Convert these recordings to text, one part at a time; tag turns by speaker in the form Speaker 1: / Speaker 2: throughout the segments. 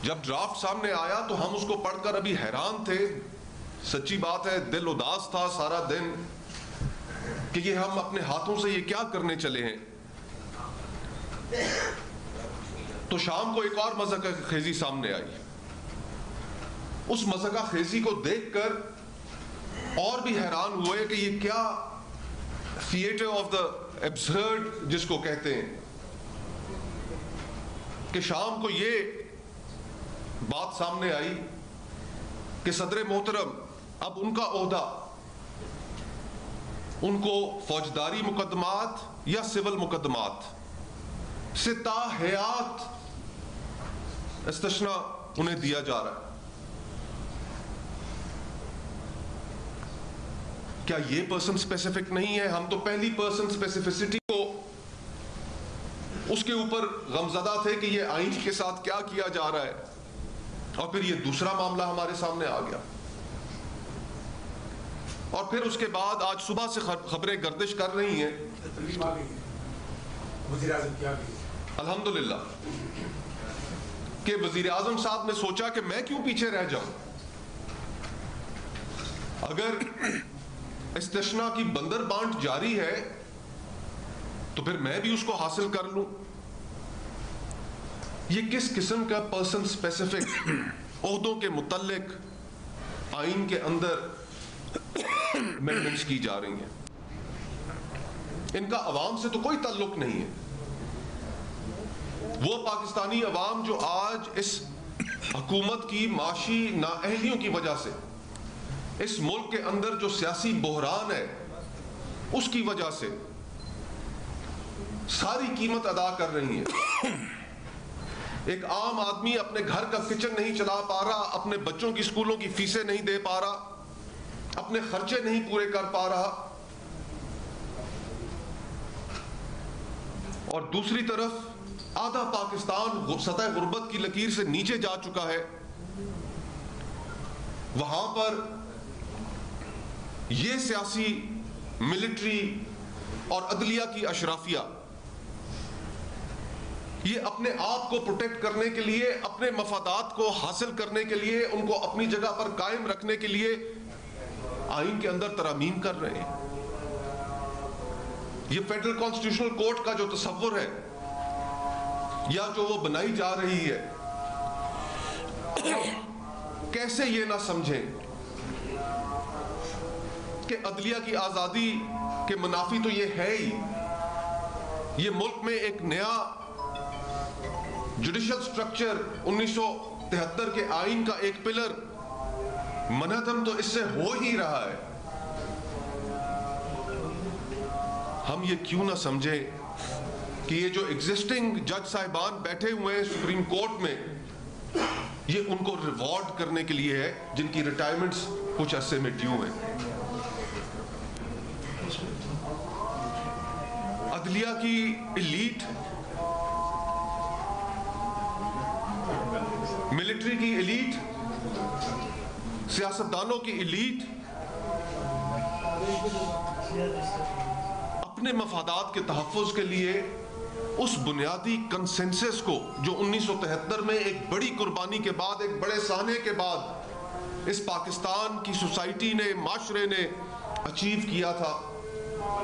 Speaker 1: جب ڈرافٹ سامنے آیا تو ہم اس کو پڑھ کر ابھی حیران تھے، سچی بات ہے دل اداس تھا سارا دن کہ یہ ہم اپنے ہاتھوں سے یہ کیا کرنے چلے ہیں۔ تو شام کو ایک اور مذہقہ خیزی سامنے آئی، اس مذہقہ خیزی کو دیکھ کر اور بھی حیران ہوئے کہ یہ کیا تھیٹر آف دا ایبسرڈ جس کو کہتے ہیں، کہ شام کو یہ بات سامنے آئی کہ صدر محترم اب ان کا عہدہ ان کو فوجداری مقدمات یا سول مقدمات سے تا حیات استثنا انہیں دیا جا رہا ہے۔ کیا یہ پرسن اسپیسیفک نہیں ہے؟ ہم تو پہلی پرسن اسپیسیفسٹی کو اس کے اوپر غمزدہ تھے کہ یہ آئین کے ساتھ کیا کیا جا رہا ہے، اور پھر یہ دوسرا معاملہ ہمارے سامنے آ گیا، اور پھر اس کے بعد آج صبح سے خبریں گردش کر رہی ہیں الحمدللہ کہ وزیر اعظم صاحب نے سوچا کہ میں کیوں پیچھے رہ جاؤں، اگر استثنا کی بندر بانٹ جاری ہے تو پھر میں بھی اس کو حاصل کر لوں۔ یہ کس قسم کا پرسن اسپیسیفک عہدوں کے متعلق آئین کے اندر امینڈمنٹس کی جا رہی ہیں؟ ان کا عوام سے تو کوئی تعلق نہیں ہے۔ وہ پاکستانی عوام جو آج اس حکومت کی معاشی نااہلیوں کی وجہ سے اس ملک کے اندر جو سیاسی بحران ہے اس کی وجہ سے ساری قیمت ادا کر رہی ہیں۔ ایک عام آدمی اپنے گھر کا کچن نہیں چلا پا رہا، اپنے بچوں کی اسکولوں کی فیسیں نہیں دے پا رہا، اپنے خرچے نہیں پورے کر پا رہا، اور دوسری طرف آدھا پاکستان سطح غربت کی لکیر سے نیچے جا چکا ہے۔ وہاں پر یہ سیاسی، ملٹری اور عدلیہ کی اشرافیہ یہ اپنے آپ کو پروٹیکٹ کرنے کے لیے، اپنے مفادات کو حاصل کرنے کے لیے، ان کو اپنی جگہ پر قائم رکھنے کے لیے آئین کے اندر ترامیم کر رہے ہیں۔ یہ فیڈرل کانسٹیٹیوشنل کورٹ کا جو تصور ہے یا جو وہ بنائی جا رہی ہے، کیسے یہ نہ سمجھیں کہ عدلیہ کی آزادی کے منافی تو یہ ہے ہی۔ یہ ملک میں ایک نیا جوڈیشل سٹرکچر 1973 کے آئین کا ایک پلر منہدم تو اس سے ہو ہی رہا ہے۔ ہم یہ کیوں نہ سمجھیں کہ یہ جو ایگزسٹنگ جج صاحبان بیٹھے ہوئے ہیں سپریم کورٹ میں، یہ ان کو ریوارڈ کرنے کے لیے ہے جن کی ریٹائرمنٹس کچھ عرصے میں ڈیو ہیں۔ عدلیہ کی ایلیٹ، ملٹری کی ایلیٹ، سیاستدانوں کی ایلیٹ اپنے مفادات کے تحفظ کے لیے اس بنیادی کنسنسس کو جو 1973 میں ایک بڑی قربانی کے بعد، ایک بڑے سہنے کے بعد اس پاکستان کی سوسائٹی نے، معاشرے نے اچیو کیا تھا،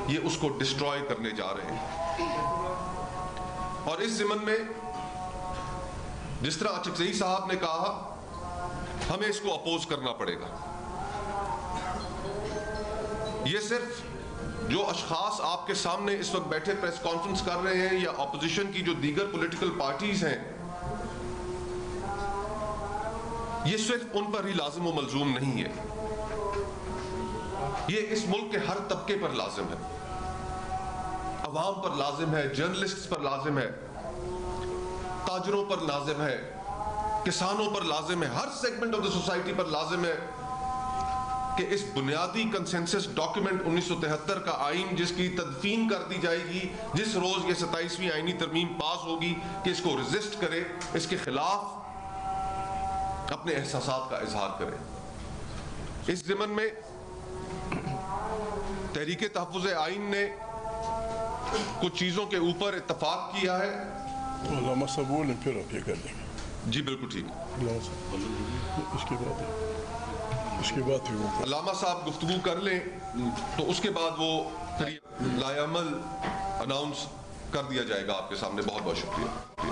Speaker 1: یہ اس کو ڈسٹرائے کرنے جا رہے ہیں۔ اور اس ضمن میں جس طرح اچکزئی صاحب نے کہا، ہمیں اس کو اپوز کرنا پڑے گا۔ یہ صرف جو اشخاص آپ کے سامنے اس وقت بیٹھے پریس کانفرنس کر رہے ہیں یا اپوزیشن کی جو دیگر پولیٹیکل پارٹیز ہیں، یہ صرف ان پر ہی لازم و ملزوم نہیں ہے، یہ اس ملک کے ہر طبقے پر لازم ہے، عوام پر لازم ہے، جرنلسٹ پر لازم ہے، تاجروں پر لازم ہے، کسانوں پر لازم ہے، ہر سیگمنٹ آف دا سوسائٹی پر لازم ہے کہ اس بنیادی کنسنسس ڈاکیومنٹ 1973 کا آئین جس کی تدفین کر دی جائے گی جس روز یہ 27ویں آئینی ترمیم پاس ہوگی، کہ اس کو ریزسٹ کرے، اس کے خلاف اپنے احساسات کا اظہار کرے۔ اس ضمن میں تحریک تحفظ آئین نے کچھ چیزوں کے اوپر اتفاق کیا ہے۔
Speaker 2: علامہ صاحب بولیں پھر آپ یہ کر دیں گے۔
Speaker 1: جی بالکل ٹھیک.
Speaker 2: اس کے بعد
Speaker 1: علامہ صاحب گفتگو کر لیں تو اس کے بعد وہ پھر لائے عمل اناؤنس کر دیا جائے گا آپ کے سامنے. بہت بہت شکریہ.